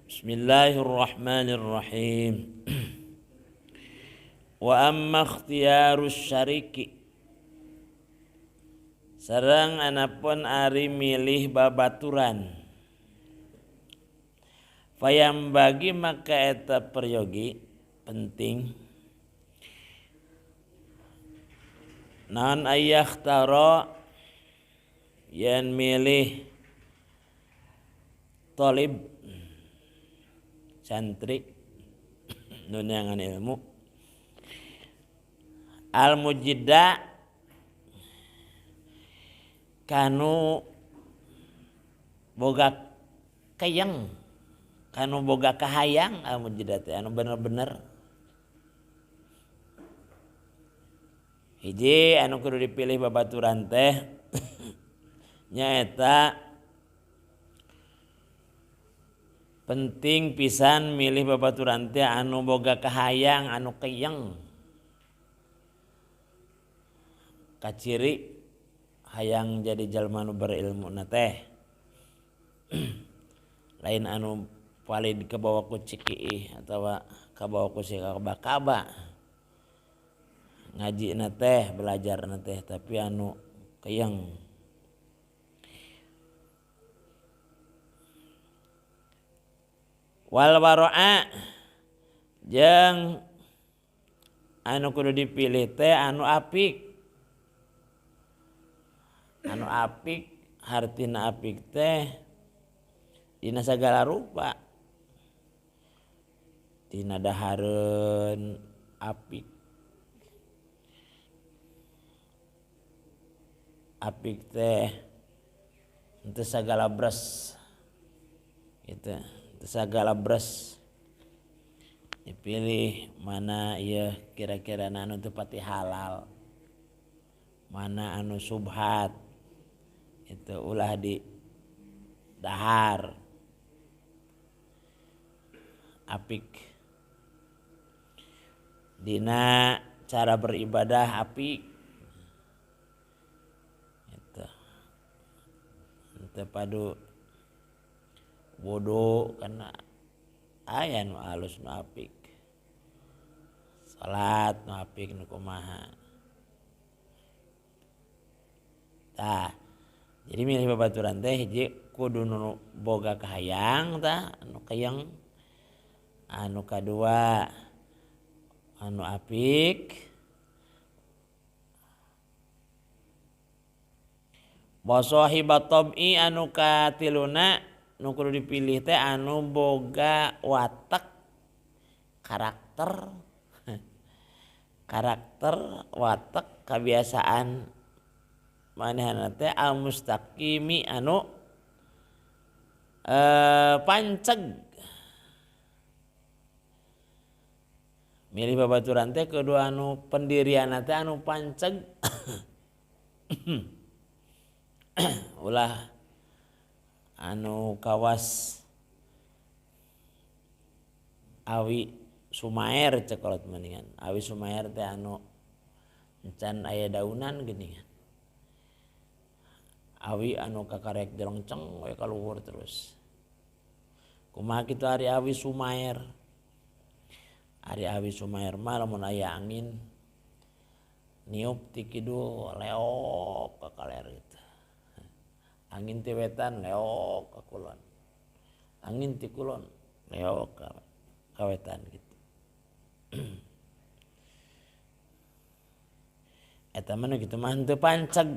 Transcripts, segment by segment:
Bismillahirrahmanirrahim. Wa amma ikhtiyarus syariki sareng anapun ari milih babaturan fayam bagi maka eta peryogi penting naon ayakhtara yen milih talib santri nunyangan ilmu al mujidda kanu boga kayang kanu boga kahayang al mujidda teh anu bener-bener hiji anu kudu dipilih babaturan teh nyaeta penting pisan milih babaturan teh anu boga kahayang anu keyeng kaciri hayang jadi jalma nu berilmu na teh lain anu valid kabawa ku ciki atawa kabawa ku si kaba ngaji na teh belajar na teh tapi anu keyeng wal wara'a jeung anu kudu dipilih teh anu apik hartina apik teh dina sagala rupa dina dahareun apik teh henteu sagala bres gitu segala bres dipilih mana ieu kira-kira anu teu pati halal mana anu subhat itu ulah di dahar apik dina cara beribadah apik itu teu padu bodoh karena aya nu alus nu apik salat nu apik nu kumaha tah jadi milih babaturan teh hiji kudu nu boga kahayang tah anu kayeng anu kadua anu apik wa sahibat tab'i anu katiluna nu kudu dipilih teh anu boga watak karakter watak kebiasaan manehna teh al mustaqimi anu panceg milih babaturan teh kudu anu pendirianna teh anu panceg ulah anu kawas awi sumaer cek kolot mendingan awi sumaer teh anu encan aya daunan geuningan awi anu kakarek jelengceng we kaluhur terus kumaha kitu ari awi sumaer mah lamun aya angin niup ti kidul leok ka kaler gitu angin ti wetan leok ka kulon angin ti kulon leok ka wetan gitu eta mah nu kitu mah henteu panceg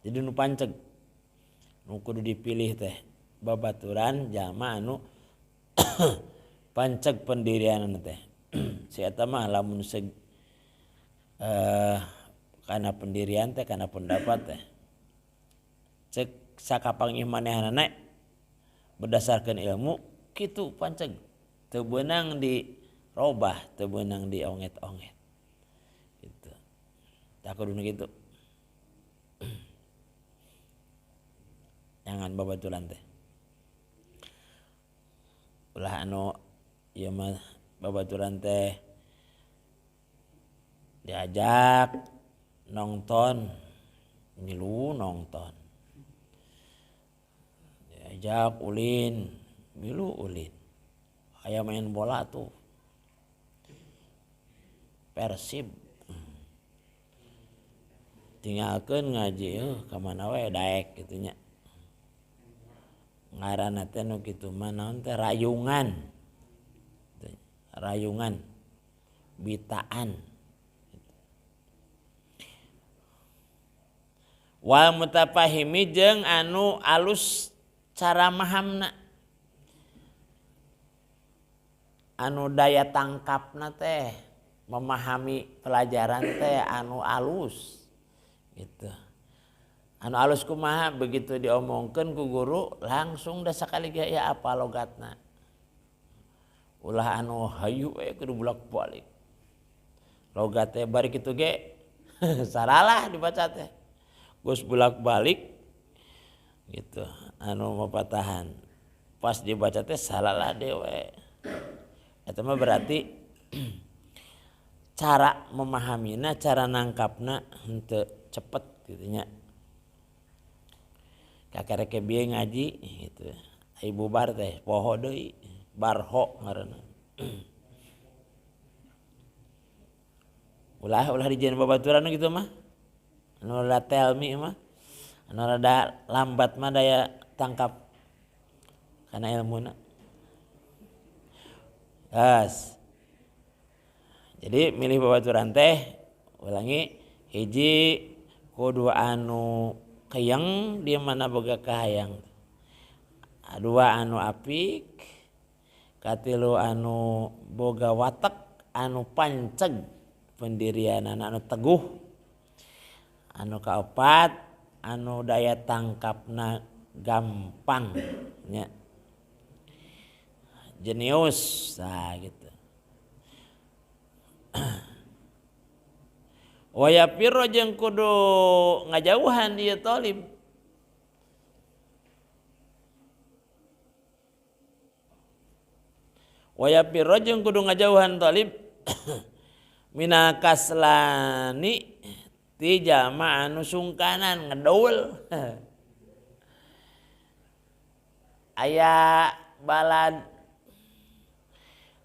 jadi nu panceg nu kudu dipilih teh babaturan jalma anu panceg pendirianna teh si eta mah lamun kana pendirian teh kana pendapat teh cek sakapangih manehna berdasarkan ilmu kitu panceg teu beunang dirobah teu beunang dionget-onget gitu tah kuduna kitu jangan babaturan teh ulah anu ieu mah babaturan teh diajak nonton milu nonton. Diajak ulin, milu ulin. Aya main bola tuh. Persib. Tinggalkeun ngaji kamana we daek kitu nya. Ngaranna teh nu kitu mah naon teh rayungan. Rayungan. Bitaan. Wal mutafahimi jeung anu alus cara mahamna. Anu daya tangkapna teh memahami pelajaran teh anu alus gitu. Anu alus kumaha begitu diomongkeun ku guru langsung da sakali ge ya apa logatna. Ulah anu hayu we kudu bolak-balik. Logat teh bari kitu ge saralah dibaca teh. Geus bolak-balik gitu. Anu mapatahan. Pas dibaca teh salalah dewe. Eta mah berarti cara memahaminya, cara nangkapna henteu cepet gitu nya. Kakareke bieu ngaji gitu. Ai bubar teh poho deui, barho ngaranna. Ulah dijieun babaturan gitu mah. Anu rada telmi mah. Anu rada lambat mah daya tangkap kana ilmuna. Jadi milih babaturan teh ulangi hiji kudu anu keyeng dia mana boga kahayang. Dua anu apik, katilu anu boga watek anu panceg pendirianana anu teguh. Anu kaopat anu daya tangkapna gampang nya. Jenius nah gitu. Waya piro jeung kudu ngajauhan ieu talib. Waya piro jeung kudu ngajauhan talib mina kaslani ti jama anu sungkanan ngedoul. Aya balad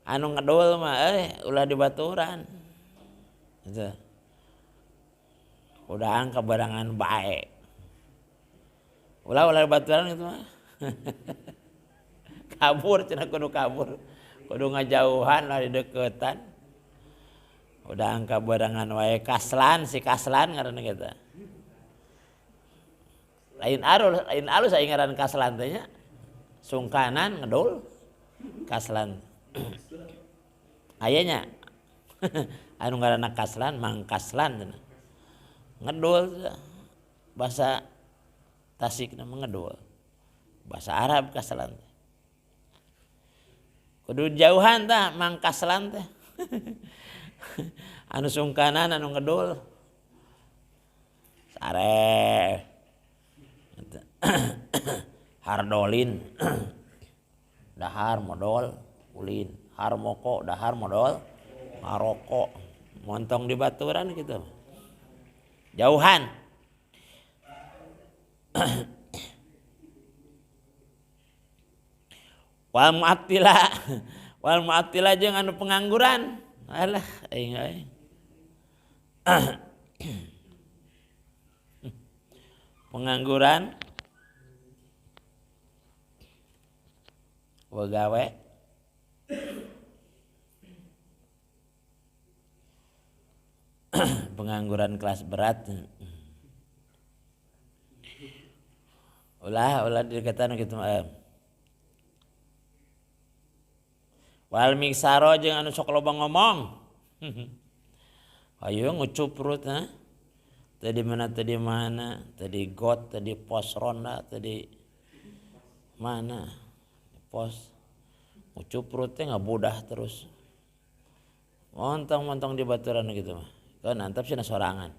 anu ngedoul mah ulah dibaturan. Gitu. Udahan kabarangan bae. Ulah baturan gitu mah. Kabur cenah kudu kabur. Kudu ngajauhan lah dideuketan. Udahan kabarangan wae kaslan si kaslan ngaranna kita. Lain alus aya ngaran kaslan teh nya. Sungkanan ngedul kaslan. Aya nya. Anu ngaranna kaslan mang kaslan cenah. Ngedul bahasa Tasik nama ngedul. Bahasa Arab kaslan. Kudu jauhan tah mang kaslan teh. Anu sungkanan anu ngedul. Sare. Hardolin. Dahar modal ulin. Harmoko dahar modal ngaroko. Montong di baturan gitu. Jauhan. Wal mu'attila jeung anu pengangguran. Alah aing. Pengangguran wegawe pengangguran kelas berat. Ulah dikatakan gitu mah. Wal miksaro jeung anu sok loba ngomong. Ayo ngucup perut ha. Tadi mana, tadi got, tadi pos ronda, tadi mana pos. Ngucup perutnya ngabudah terus. Montong di baturan gitu mah. Kan antap cenah sorangan.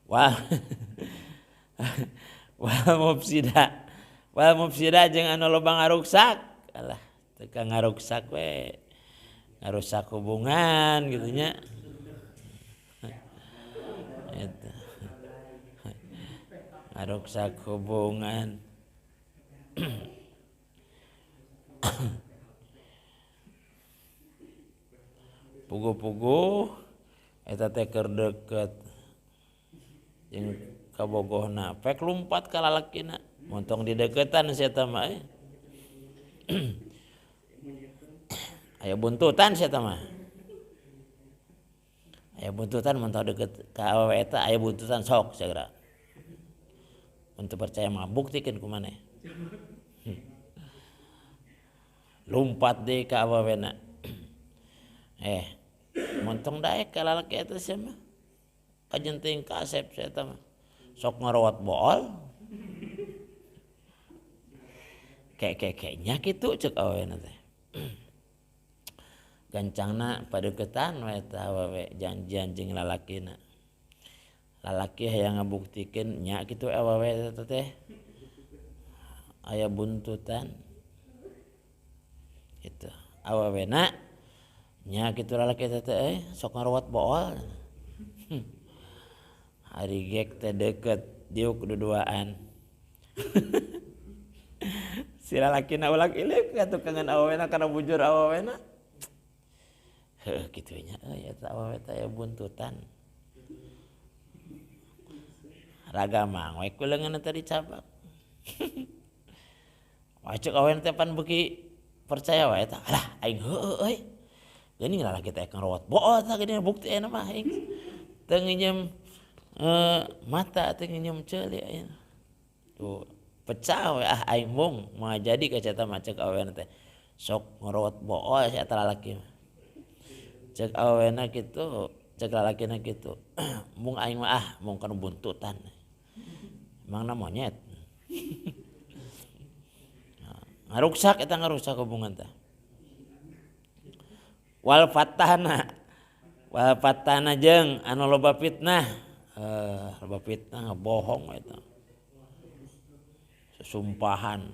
Wal mufsida jeung anu loba ngaruksak. Alah, teu ka ngaruksak we. Ngarusak hubungan gitu nya. Eta. ngaruksak hubungan. Pugu-pugu eta teh keur deukeut jeung kabogohna pek lumpat ka lalakina montong di deukeutan si eta mah aya buntutan si eta mah aya buntutan montong deukeut ka awewe eta aya buntutan sok segera untuk percaya mah buktikeun ku maneh lumpat deui ka awewena montong daek ka lalaki eta sia mah kajenting kasep sia eta mah sok ngarawat bool kek-keknya kitu ceuk awewena teh gancangna padeuketan we eta awewe janjian jeung lalakina lalaki hayang ngabuktikeun nya kitu awewe eta teh aya buntutan gitu awewena nya kitu lalaki eta teh sok ngarawat bool hari gek teh deukeut diuk duduaan si lalakina ulah ilik katukangan awewena kana bujur awewena heuh kitu nya eta awewe teh aya buntutan raga mangwek ku leungeunna teh dicabak wacek awewena teh pan beuki percaya wae eta alah aing heueuh euy geuning lalaki teh ngarawat bool tah geuning bukti ayeuna mah aing teu nginjem mata teu nginjem ceuli ayeuna tuh pecah we aing mung moal jadi ka eta mah ceuk awewena teh sok ngarawat bool si eta lalaki mah ceuk awewena kitu ceuk lalakina kitu mung aing mah mung kana buntutan emangna monyet ngaruksak eta ngaruksak hubungan teh wal fatahna jeung anu loba fitnah bohong eta sumpahan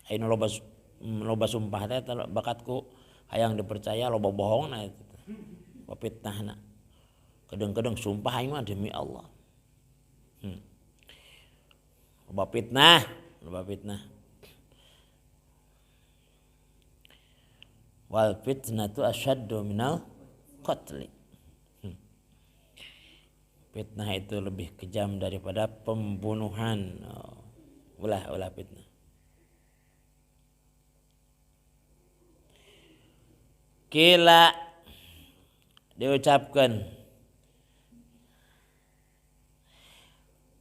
anu loba sumpah teh bakatku hayang dipercaya loba bohongna eta fitnahna kadang-kadang sumpah aing mah demi Allah loba fitnah wal fitnatu asyaddu minal qatli fitnah itu lebih kejam daripada pembunuhan ulah fitnah kila diucapkan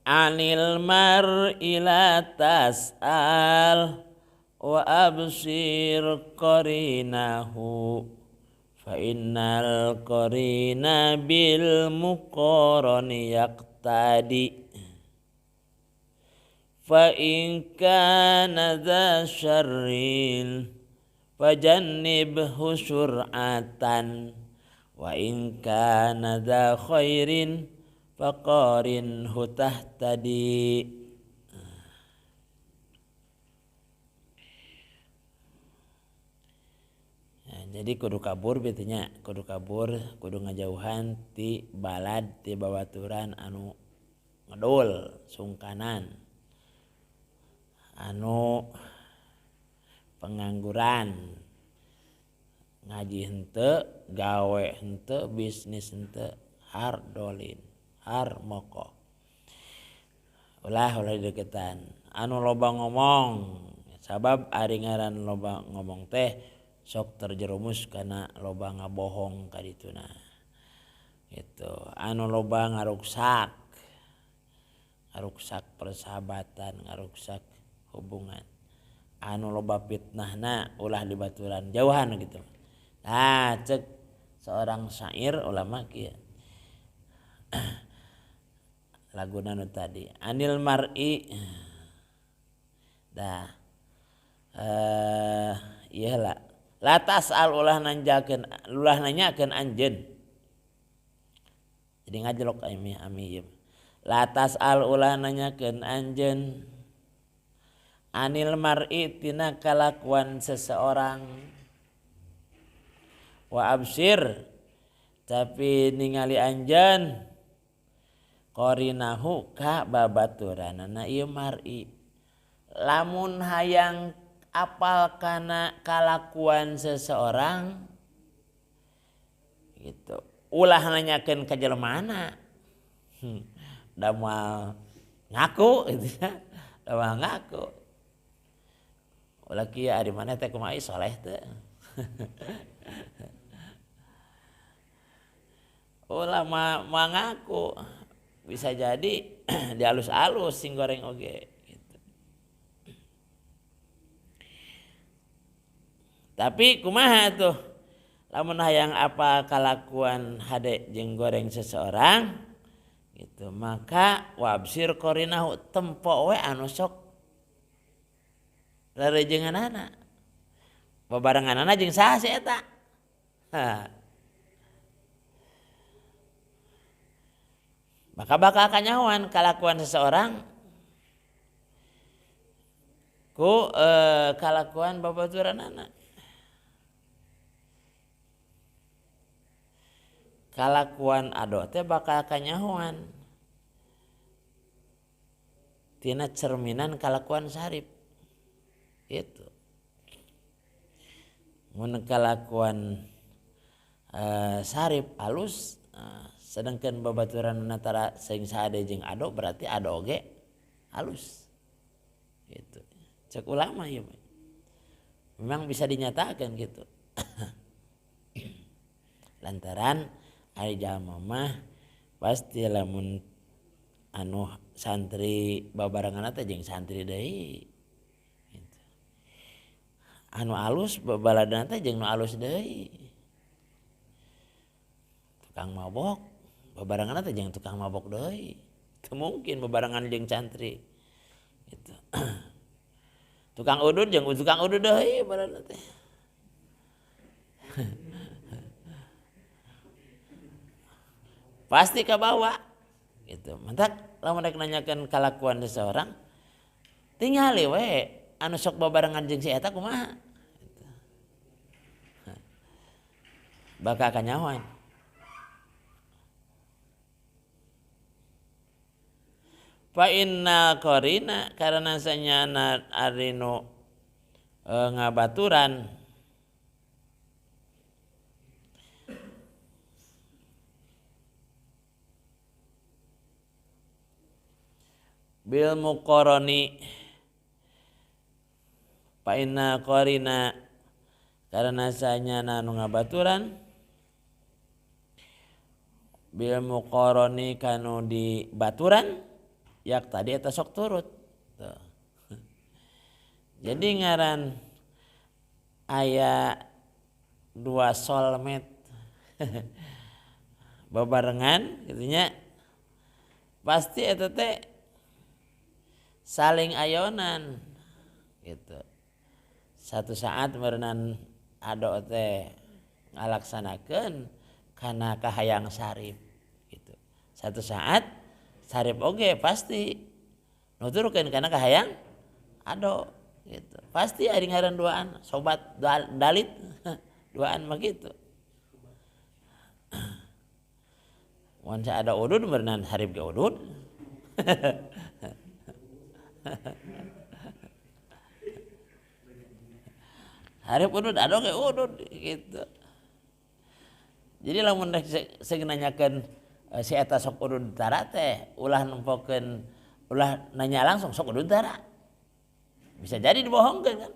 anil mar'i la tas'al wa absir qarinahu fa innal qarina bil muqarani yaqtadi fa in kana dza syarrin fajannibhu sur'atan wa in kana dza khairin faqarinhu tahtadi. Jadi kudu kabur betinya, kudu ngajauhan ti balad ti babaturan anu ngedul sungkanan anu pengangguran ngaji henteu gawe henteu bisnis henteu hardolin harmoko ulah deketan anu loba ngomong sabab ari ngaran loba ngomong teh sok terjerumus kana loba ngabohong ka dituna gitu anu loba ngaruksak persahabatan ngaruksak hubungan anu loba fitnahna ulah dibaturan jauhan gitu. Nah cek seorang syair ulama kieu laguna nu tadi anil mar'i dah iyalah latas al ulah nanyakeun anjeun jadi ngajelok ami latas al ulah nanyakeun anjeun anil mar'i tina kalakuan seseorang wa absir tapi ningali anjeun Qarinahu ka babaturanana ieu mar'i. Lamun hayang apal kana kalakuan seseorang gitu. Ulah nanyakeun ka jelemaana. Da moal ngaku gitu ya. Da moal ngaku. Ulah kieu ari maneh teh kumaha soleh teu. Ulah mah ngaku. Bisa jadi dialus-alus sing goreng oge gitu. Tapi kumaha tuh lamun hayang apa kalakuan hade jeung goreng seseorang gitu, maka wabsir qarinahu tempo we anu sok rerejenganana babarenganana jeung saha si eta. Maka bakal kanyawan kalakuan seseorang ku kalakuan babaturanana. Kalakuan ado teh bakal kanyawan tina cerminan kalakuan sarip. Itu. Mun kalakuan sarip alus sedangkan babaturan antara sing sade jeung ado berarti ado oge halus. Gitu. Cek ulama ya. Memang bisa dinyatakan gitu. Lantaran ari jalma mah pasti lamun anu santri babarengan teh jeung santri deui. Gitu. Anu alus babaladana teh jeung nu alus deui. Tukang mabok babarengan teh jeung tukang mabok deui. Teu mungkin babarengan jeung santri. Gitu. Tukang udud jeung tukang udud deui barengan teh. Pasti ke bawah gitu. Mantak lamun rek nanyakeun kalakuan seseorang tingali we anu sok babarengan jeung si eta kumaha gitu. Bakal kanyawan. Fa inna qarina karena sanyana arinu ngabaturan bil muqarani fa inna qarina karena sanyana nu ngabaturan bil muqarani kanu di baturan yak tadi eta sok turut. Tuh. Jadi ngaran aya dua soulmate babarengan gitunya pasti eta teh saling ayonan gitu. Satu saat meureunana ado teh ngalaksanakeun kana kahayang sarip gitu. Satu saat sarip oge pasti nuturkeun kana kahayang ado gitu. Pasti ari ngaran duaan sobat dalit duaan mah gitu. Mun ada udud berenang sarip ge udud. Harip udud ado ge udud gitu. Jadi lamun sing nanyakeun si eta sok udud tara teh ulah nempokeun ulah nanya langsung sok udud tara. Bisa jadi dibohongkeun kan.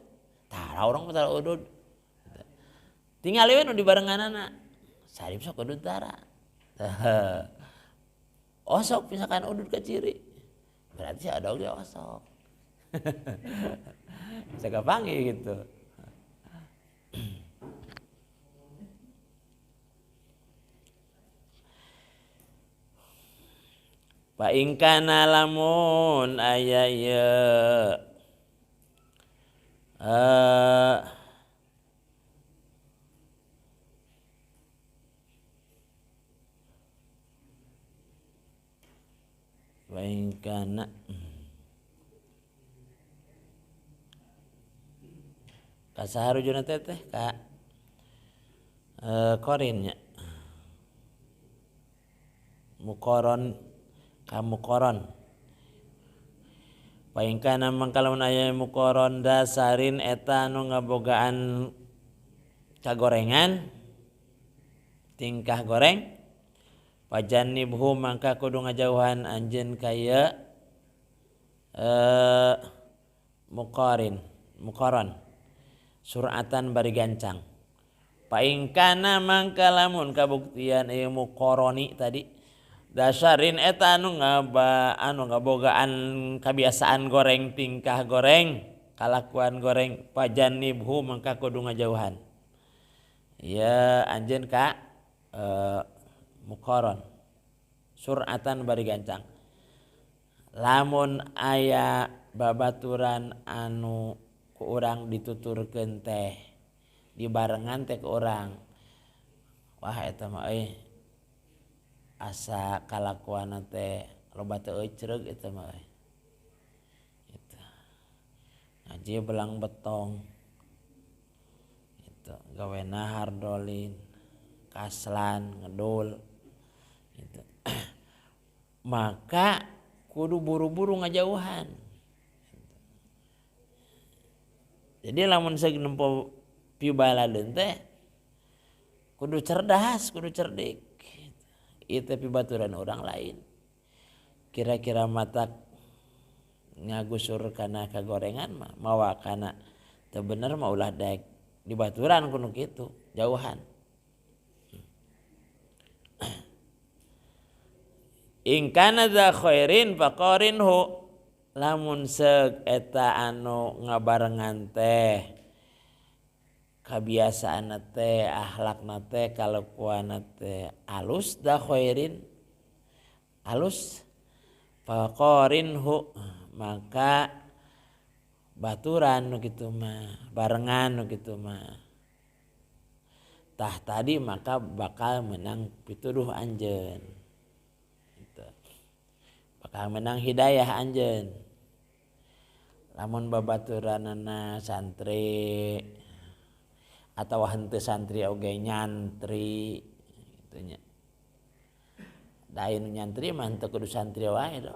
Tara urang tara udud. Tinggal we nu dibarenganana. Sarip sok udud tara. Osok misalkan udud ke ciri. Berarti ada oge osok. Bisa kepanggil gitu. Fa in kana lamun aya ieu wa in kana kasaharujuna teh ka korinnya muqaron kamu koron paingkana mangkalamun aya mukoron dasarin eta anu ngabogaan kagorengan tingkah goreng pajannibhu mangka kudu ngajauhan anjeun kaya mukoron suratan bari gancang paingkana mangka lamun kabuktian ieu mukoroni tadi dasarin eta anu ngabogaan kebiasaan goreng tingkah goreng kalakuan goreng pajannibhu mangka kudu ngajauhan ya anjeun ka mukoron suratan bari gancang lamun aya babaturan anu ku urang dituturkeun teh dibarengan teh ku urang wah eta mah asa kalakuanna teh loba teu ceureug eta mah gitu. Ngaji belang betong gitu gawena hardolin kaslan ngedul gitu. Maka kudu buru-buru ngajauhan gitu. Jadi lamun sagenempo pibaladeun teh kudu cerdas kudu cerdik itu pibaturan orang lain kira-kira mata ngagusur kana kagorengan mah mawa kana teu bener mah ulah daek dibaturan kudu kitu jauhan in kana za khairin faqarinhu lamun seug eta anu ngabarengan teh kebiasaan teh akhlakna teh kalakuan teh alus da khairin alus faqarinhu maka baturan nu kitu mah barengan nu kitu mah tah tadi maka bakal menang pituduh anjeun gitu. Bakal menang hidayah anjeun lamun babaturanana santri atau henteu santri oge nyantri kitu nya. Lain nyantri mah henteu kudu santri wae do.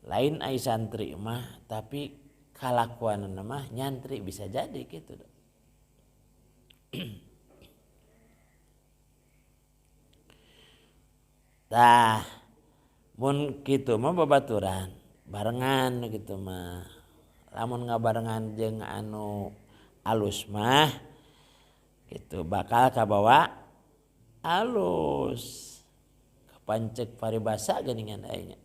Lain ai santri mah tapi kalakuanna mah nyantri bisa jadi gitu do. Tah mun kitu mah babaturan barengan gitu mah. Lamun ngabarengan jeung anu alus mah gitu bakal kabawa alus kapancek paribasa geuningan aya nya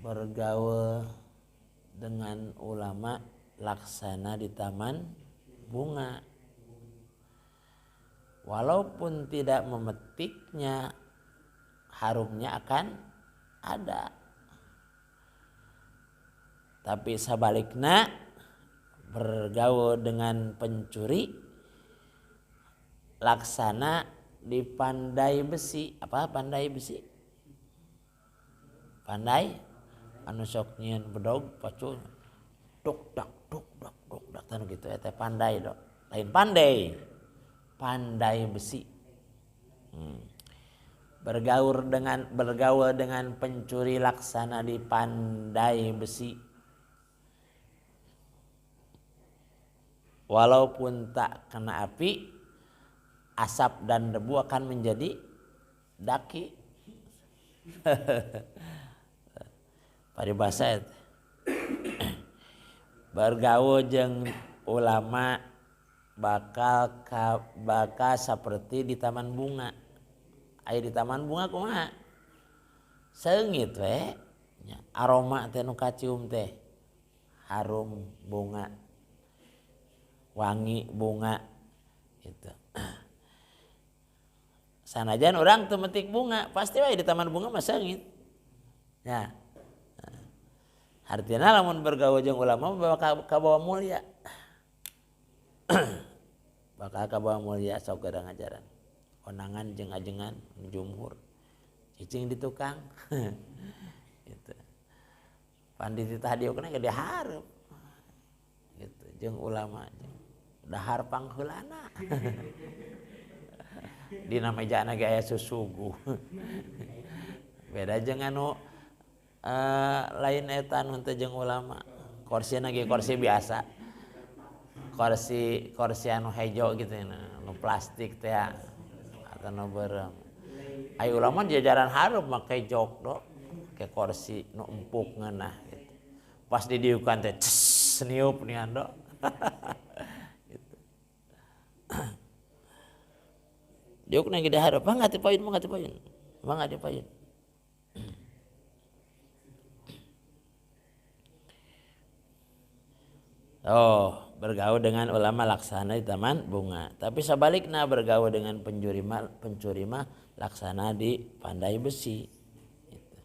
bergaul dengan ulama laksana di taman bunga walaupun tidak memetiknya harumnya akan ada. Tapi sebaliknya bergaul dengan pencuri laksana di pandai besi. Apa pandai besi? Pandai anu sok nyieun bedog pacul duk dak tanu gitu eta pandai do. Lain pandai. Pandai besi. Bergaul dengan pencuri laksana di pandai besi. Walaupun tak kena api, asap dan debu akan menjadi daki. Paribasa bergaul jeung ulama bakal seperti di taman bunga. Aya di taman bunga kumaha? Seungit we aroma teh nu kacium teh harum bunga. Wangi bunga gitu. Sanajan orang teu metik bunga, pasti wae di taman bunga mah seungit. Ya. Artinya lamun bergaul jeung ulama bakal kabawa mulia. Bakal kabawa mulia sok gara ngajaran. Konangan jeung ajengan jumhur. Cicing di tukang. Gitu. Pandit tah diukna ge dihareup. Gitu jeung ulama dahar pangheulana. dina mejana ge aya susugu. Beda jeung anu lain eta nu teh jeung ulama. Korsina ge kursi biasa. Kursi anu hejo gitu anu plastik teh atau nu beureum. Ai ulama jajaran hareup make jok do, ke kursi nu empuk ngeunah gitu. Pas didiukan teh niup nian do. Gitu. Diukna ge dihareup, mangga teu poin. Mangga teu poin. Oh, bergaul dengan ulama laksana di taman bunga. Tapi sebaliknya bergaul dengan pencuri mah laksana di pandai besi. Gitu.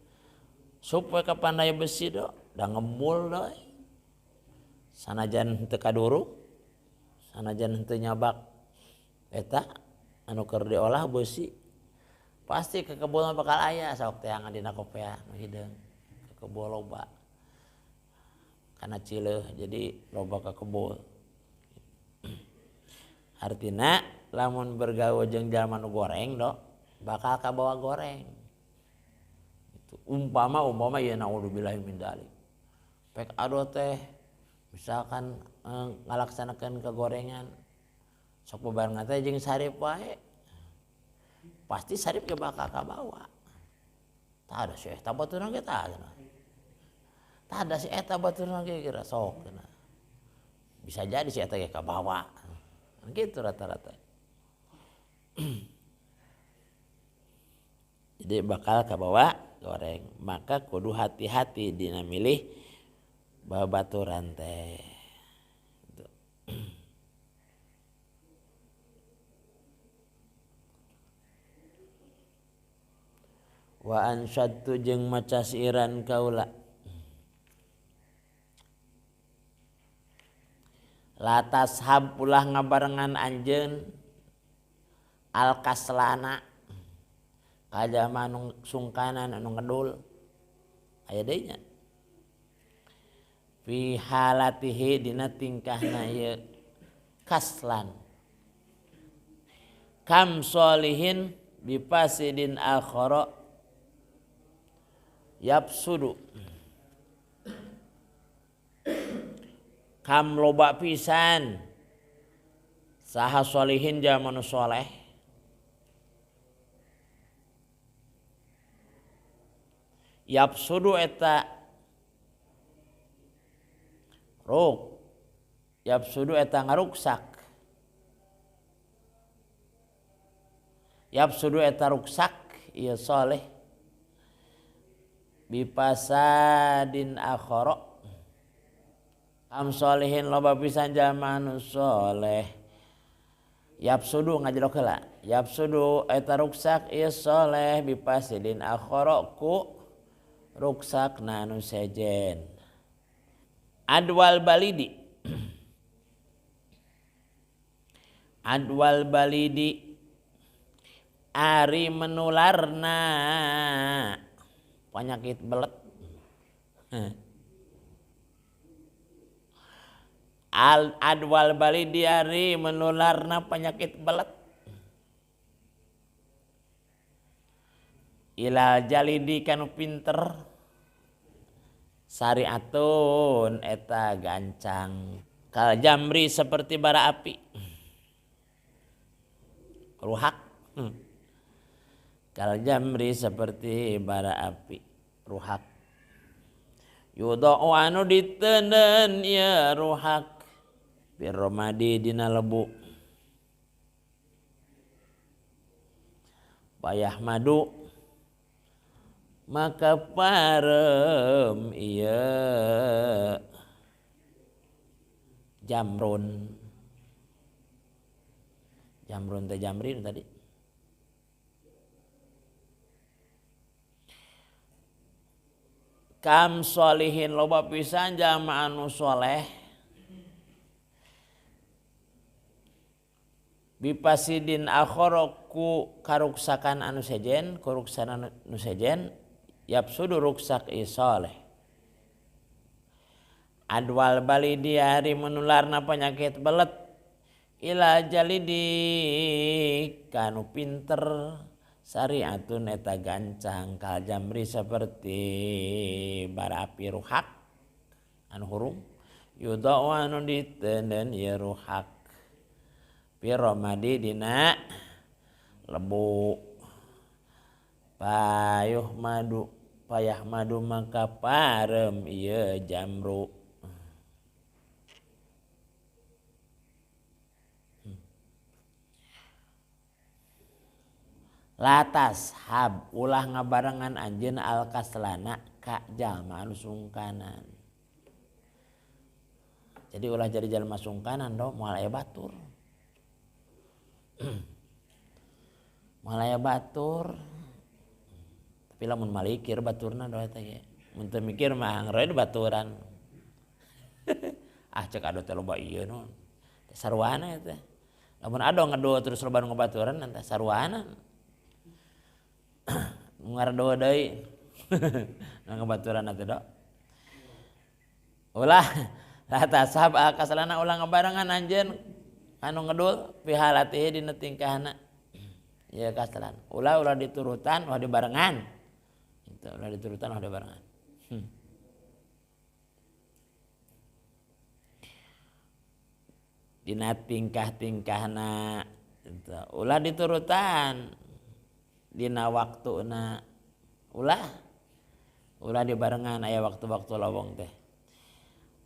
Supaya ke pandai besi do, da ngembul do. Sanajan teu kaduru, sanajan teu nyabak eta anu keur diolah besi. Pasti ke kebun bakal aya sok teh yang dina kopea nu hideung. Ke kebun loba. Karena cileuh jadi loba ka kebun. Artina lamun bergaul jeung jalma nu goreng do bakal kabawa goreng. Itu umpama ya naudzubillahi min dzalik. Pek ado teh misalkan ngalaksanakeun kegorengan sok bebarengan teh jeung sarip wae. Pasti sarip ge bakal kabawa. Tah ada si eta baturan ge tah. Tah ada si eta baturan ge kira sok cenah. Bisa jadi si eta ge kabawa. Gitu rata-rata. Jadi bakal kabawa goreng. Maka kudu hati-hati dina milih babaturan teh. Gitu. Wa ansyadtu jeung maca siiran kaula. Latas hab ulah ngabarengan anjeun al-kaslana kajama anu sungkanan anu ngedul aya deui nya fi halatihi dina tingkahna ieu kaslan kam sholihin bipasidin akhara yapsudu kam loba pisan saha sholihin jalma nu saleh yapsudu eta yapsudu eta ngaruksak yapsudu eta ruksak ieu saleh bipasadin akhara am sholihin loba pisan jalma anu saleh yapsudu ngajrok heula yapsudu eta ruksak ieu saleh bipasidin akhara ku ruksakna anu sejen adwal balidi adwal balidi ari menularna penyakit belet adwal balidi ari menularna penyakit belet ilal jalidi kanu pinter syariatun eta gancang kal jamri seperti bara api ruhak kal jamri seperti bara api ruhak yudau anu diteuneun ya ruhak birromadi dina lebu payah madu maka parem ieu jamrun teh jamrin tadi kam sholihin loba pisan jalma anu saleh bipasidin akhara ku karuksakan anu sejen kuruksan anu sejen yapsudu ruksak isoleh adwal balidi hari menularna penyakit belet ila jalidi kanu pinter syariatun eta gancang kal jamri seperti bara api ruhak anu hurung yudau anu ditenden ieu ruhak piromadi dina lebu payah madu maka parem ieu jamru latas hab ulah ngabarengan anjeun al kaslana ka jalma anu sungkanan. Jadi ulah jadi jalma sungkanan do moal aya batur. Moal aya batur. Tapi lamun malikir baturna do eta ge. Mun teu mikir mah ngeureun baturan. Cek ado teh loba ieu non. Sarwana eta. Lamun ado ngado terus loba nu ngabaturan anta sarwana. Ngardo deui. Ngabaturan atuh do. Ulah tasab kasalana ulah ngabarengan anjeun anu ngedul pihalatihi dina tingkahna. Ya kasalan. Ulah diturutan ulah dibarengan. Itu ulah diturutan ulah dibarengan. Dina tingkah-tingkahna ulah diturutan dina waktuna ulah dibarengan aya waktu-waktu lowong teh.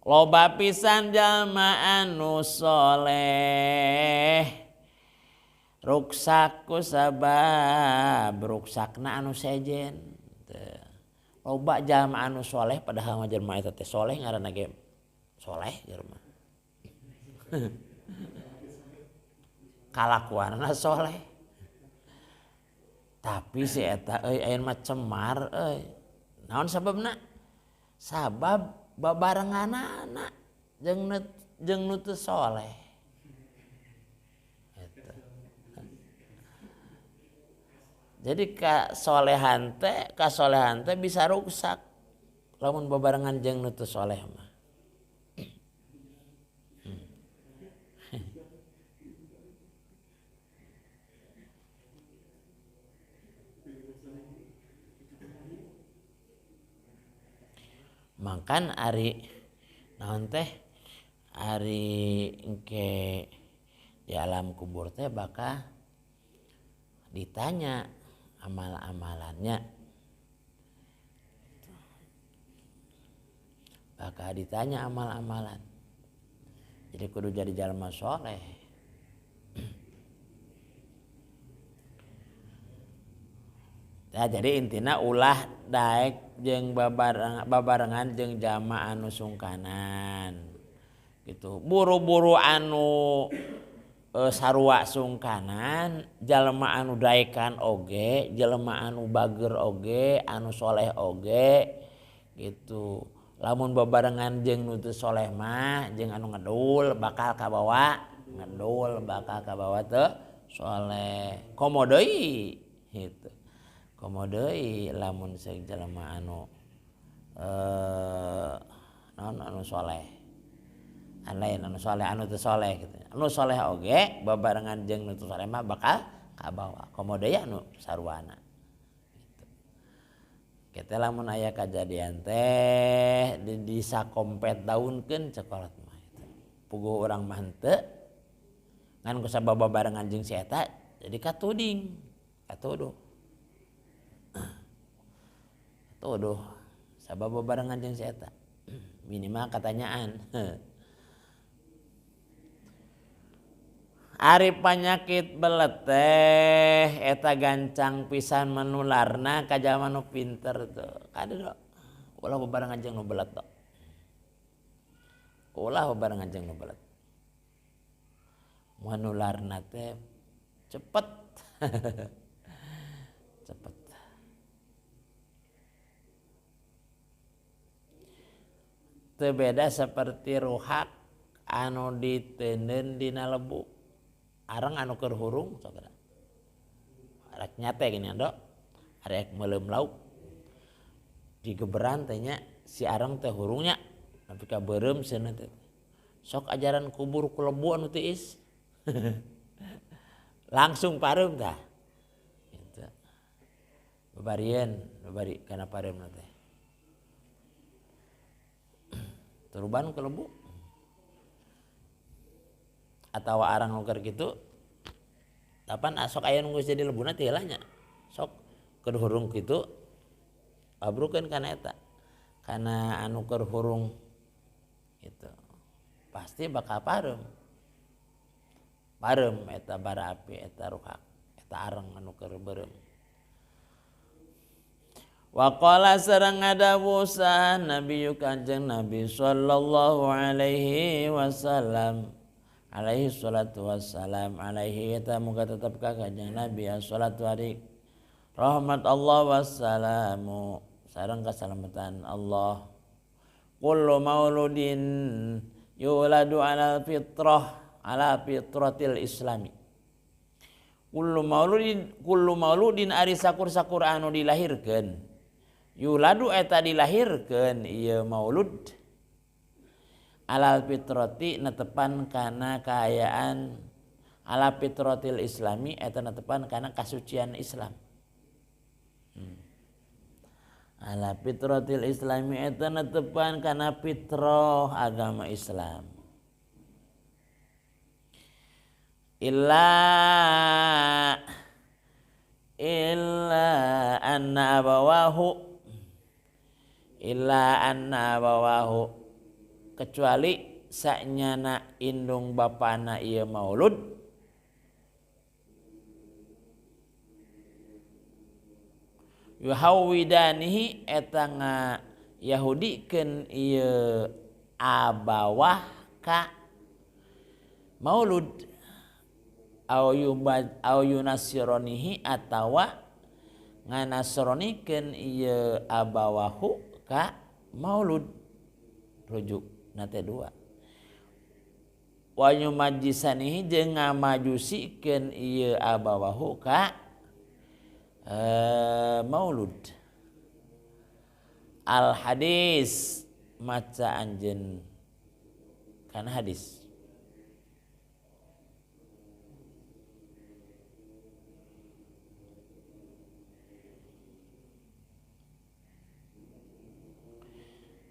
Loba pisan jalma anu soleh ruksak ku sabab ruksakna anu sejen. Loba jalma anu soleh padahal mah jalma eta teh soleh ngaranna ge soleh jalma. Kalakuanna soleh. Tapi si eta aya mah cemar naon sababna? Sabab babarenganana jeung nu teu soleh. Jadi kasolehan teh bisa rusak lamun babarengan jeung nu teu soleh mah. Makan ari naon teh ari engke di alam kubur teh bakal ditanya amal-amalannya, bakal ditanya amal-amalan. Jadi kudu jadi jalma soleh. Nah, jadi intina ulah daek jeung babarengan jeung jalma anu sungkanan. Gitu. Buru-buru anu sarua sungkanan, jalma anu daekan oge, jalma anu bager oge, anu soleh oge gitu. Lamun babarengan jeung nu teu soleh mah jeung anu ngedul bakal kabawa ngedul, bakal kabawa teu soleh. Komo deui gitu. Komo deui lamun seug jalma anu anu soleh. Lain anu soleh anu teu soleh gitu. Anu soleh oge babarengan jeung nu teu soleh mah bakal kabawa. Komo deui anu saruana. Gitu. Kita lamun aya kajadian teh di sakompet daunkeun cekolot mah gitu. Puguh urang mah henteu ngan kusabab babarengan jeung si eta jadi katuding, katuduh. Tuduh sabab babarengan jeung si eta. Minimal katanyaan. Ari panyakit belet teh eta gancang pisan menularna ka jalma nu pinter tuh. Kada do. Ulah babarengan jeung nu belet do. Ulah babarengan jeung nu belet. Menularna teh cepet. Cepet. Teu beda seperti ruhak anu diteuneun dina lebu. Arang anu keur hurung saudara. Rek nyate gini ando. Arek meuleum lauk. Digeberan teh nya si arang teh hurungnya nepi ka beureum cenah teh. Sok ajaran kubur ku lebu anu tiis. Langsung pareum tah. Gitu. Babari kana pareum teh. Turban kelebu. Atawa arang nuker kitu. Tapan sok aya nu geus jadi lebuna teh heula nya. Sok keur hurung kitu abrukeun kana eta. Kana anu keur hurung gitu. Pasti bakal pareum. Pareum eta bara api eta ruhak. Eta areng anu keur beureum. Wa qala sareng ngadawuh sa Nabi Kanjeng Nabi sallallahu alaihi wasallam. Alaihi salatu wassalam alaihi eta muga tetep ka Kanjeng Nabi salatu hari rahmat Allah wassalamu sareng kasalamatan Allah. Kullu mauludin yuladu ala fitratil islami. Kullu mauludin ari sakur-sakur anu dilahirkeun. Yuladu eta dilahirkeun ieu maulud alal fitrati netepan kana kaayaan ala fitratil islami eta netepan kana kasucian Islam. Ala fitratil islami eta netepan kana fitrah agama Islam. Illa anna abawahu kecuali sanyana indung bapana ieu maulud yuhawidanihi eta nga yahudikeun ieu abawah ka maulud au yunasironihi atawa nganasronikeun ieu abawahu ka maulud rujuk nate dua wa yumajisanihi jeung ngamajusikeun ieu abawahu ka maulud. Al hadis maca anjeun kana hadis.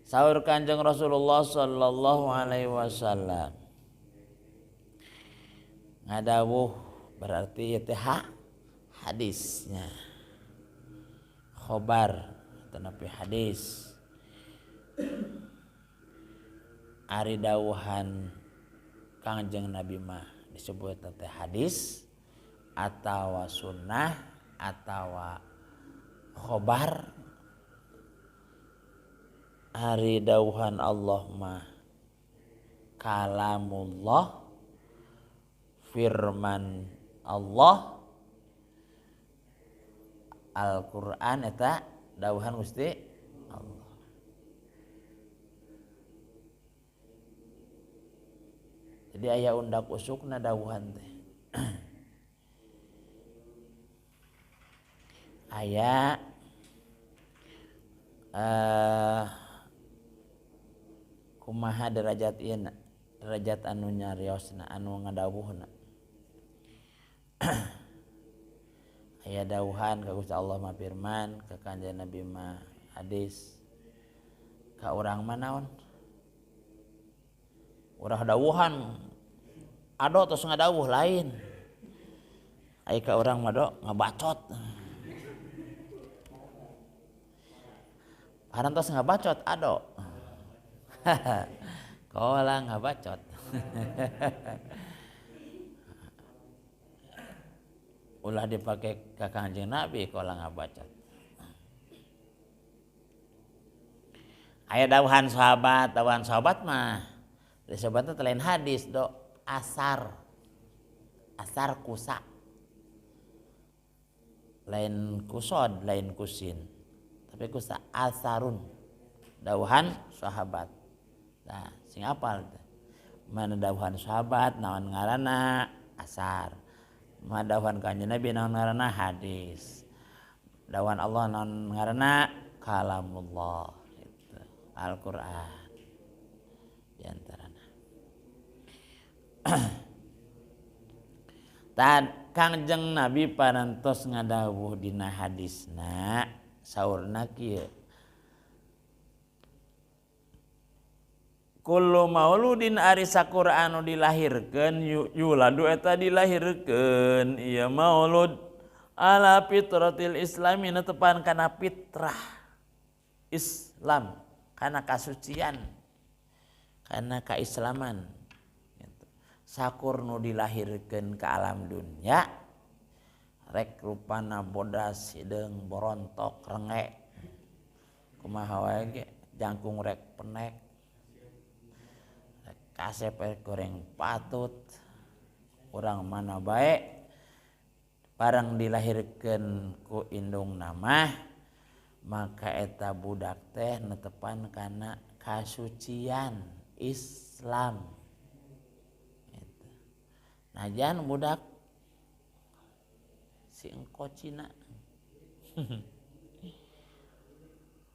Saur Kanjeng Rasulullah sallallahu alaihi wasallam ngadawuh berarti ieu teh hadisnya khobar tanapi hadis ari dawuhan Kanjeng Nabi mah disebut teh hadis atawa sunnah atawa khobar. Hari dawuhan Allah mah kalamullah firman Allah Al-Qur'an eta dawuhan Gusti Allah. Jadi aya undak usukna dawuhan teh. Aya kumaha derajat ieu derajat anu nyariosna anu ngadawuhna. Aya dawuhan ka Gusti Allah mah firman, ka Kanjeng Nabi mah hadis. Ka urang mah naon? Urang dawuhan ado tos ngadawuh lain. Ai ka urang mah do ngabacot. Parantos ngabacot ado. Kola ngabacot. Ulah dipakai ka Kanjeng Nabi kola ngabacot. Aya dawuhan sahabat mah disebutna lain hadis do asar kusa. Lain kusod, lain kusin. Tapi kusa asarun dawuhan sahabat. Nah, sing apal teh. Mana dawuhan sahabat naon ngaranna asar. Mana dawuhan Kanjeng Nabi naon ngaranna hadis. Dawuhan Allah naon ngaranna kalamullah gitu. Al-Qur'an. Di antarana. Kangjeng Nabi parantos ngadawuh dina hadisna saurna kieu kullu mauludin ari sakur anu dilahirkeun yuladu eta dilahirkeun ieu maulud ala fitratil islami netepan kana fitrah Islam kana kasucian kana kaislaman sakur nu dilahirkeun ka alam dunya rek rupana bodas hideung borontok rengek kumaha wae ge jangkung rek penek rek kasep rek goreng patut urang mana bae barang dilahirkeun ku indungna mah maka eta budak teh netepan kana kasucian Islam. Najan budak si engko Cina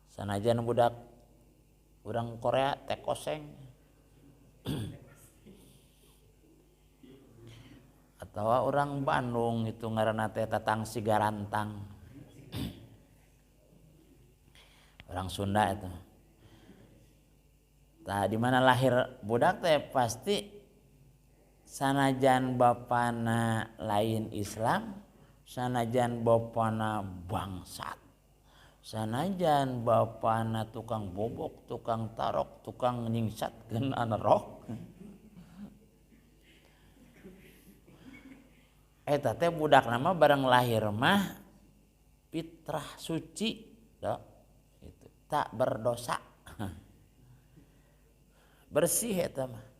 sanajan budak urang Korea teh koseng atawa urang Bandung itu ngaranna teh tatang sigarantang orang Sunda itu tah di mana lahir budak teh pasti sanajan bapana lain Islam, sanajan bapana bangsat, sanajan bapana tukang bobok, tukang tarok, tukang nyingsatkeun anerok. Eta teh budak nama bareng lahir mah fitrah suci, dok, itu tak berdosa, bersih eta mah.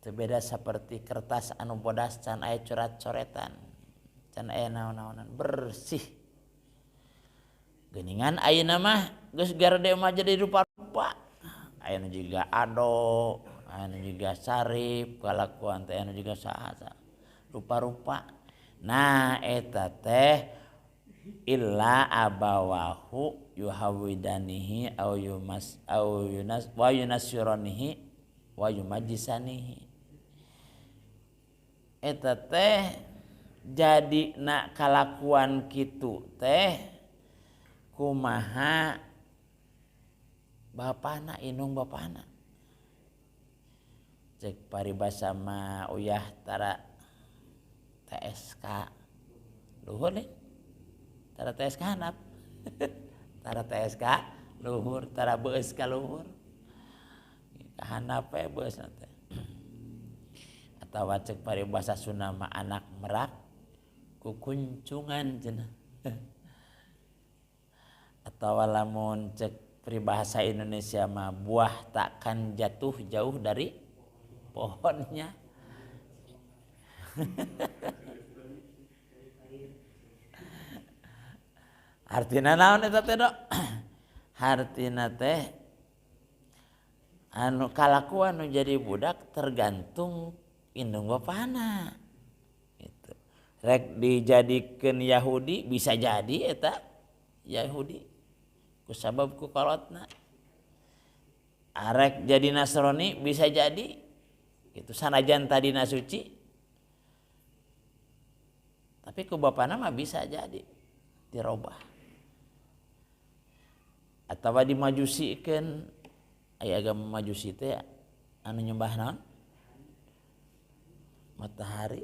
Beda seperti kertas anu bodas can aya coret-coretan can aya naon-naonan bersih geuningan ayeuna mah geus garede mah jadi rupa-rupa ayeuna juga ado ayeuna juga sarip kalakuan teh anu juga saha rupa-rupa nah eta teh illa abawahu yuhawidanihi au yunas wa yunasyiranihi wa yumajisanihi eta teh jadi nak kalakuan kitu teh kumaha bapana indung bapana cek paribasa mah uyah tara TSK luhur nih tara TSK handap tara TSK luhur tara beus ka luhur handap we beus teh atawa cek paribasa Sunda mah anak merak kukuncungan cenah atawa lamun cek peribahasa Indonesia mah buah takkan jatuh jauh dari pohonnya artina naon eta teh dok artina teh anu kalakuan nu jadi budak tergantung indung bapana gitu. Rek dijadikeun Yahudi bisa jadi eta Yahudi kusabab ku kolotna arek jadi Nasrani bisa jadi itu sanajan tadina suci tapi ku bapana mah bisa jadi dirobah atawa dimajusikeun aya agama majusi teh anu nyembah naon matahari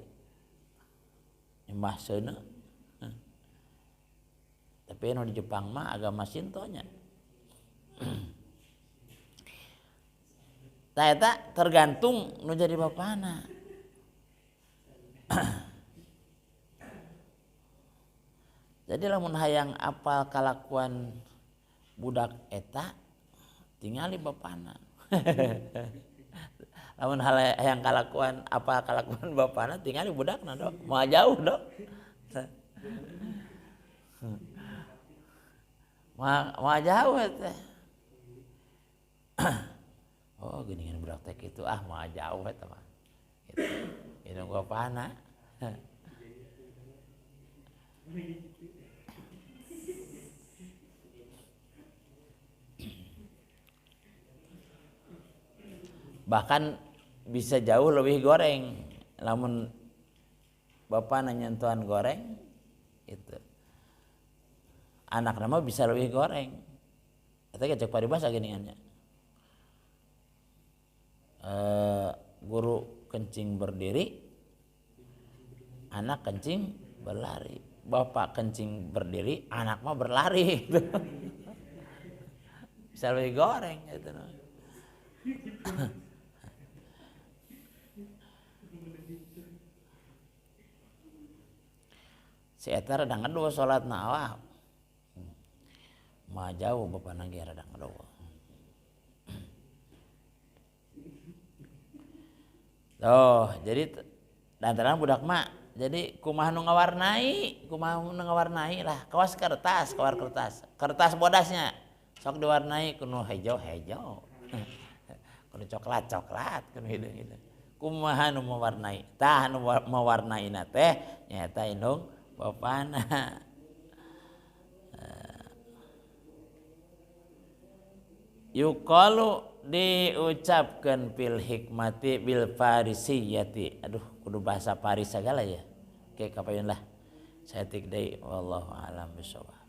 nyembah seuneu tapi anu di Jepang mah agama Shinto nya tah eta tergantung nu jadi bapana jadi lamun hayang apal kalakuan budak eta tingali bapana lamun hayang kalakuan apa kalakuan bapana tingali budakna dok moal jauh dok moal jauh teh oh geuningan budak teh kitu moal jauh eta mah gitu indung bapana bahkan bisa jauh lebih goreng lamun bapak nyentuhan goreng itu anak nama bisa lebih goreng eta ge cek paribasa geuningannya guru kencing berdiri anak kencing berlari bapak kencing berdiri anak mah berlari bisa lebih goreng gitu si eta rada ngadoa salatna awah mah jauh bapak nangge rada ngadoa jadi dantaran budak mak jadi kumaha nu ngawarnai lah kawas kertas kertas bodasnya sok diwarnai kuno hijau kuno coklat kuno hidung kumaha nu mewarnai tah nu mewarnaina teh nyaeta indung bapana yuqalu diucapkan fil hikmati bil farisiyati aduh kudu bahasa Paris segala ya oke kapayun lah saya tik deui wallahu alam bisawab.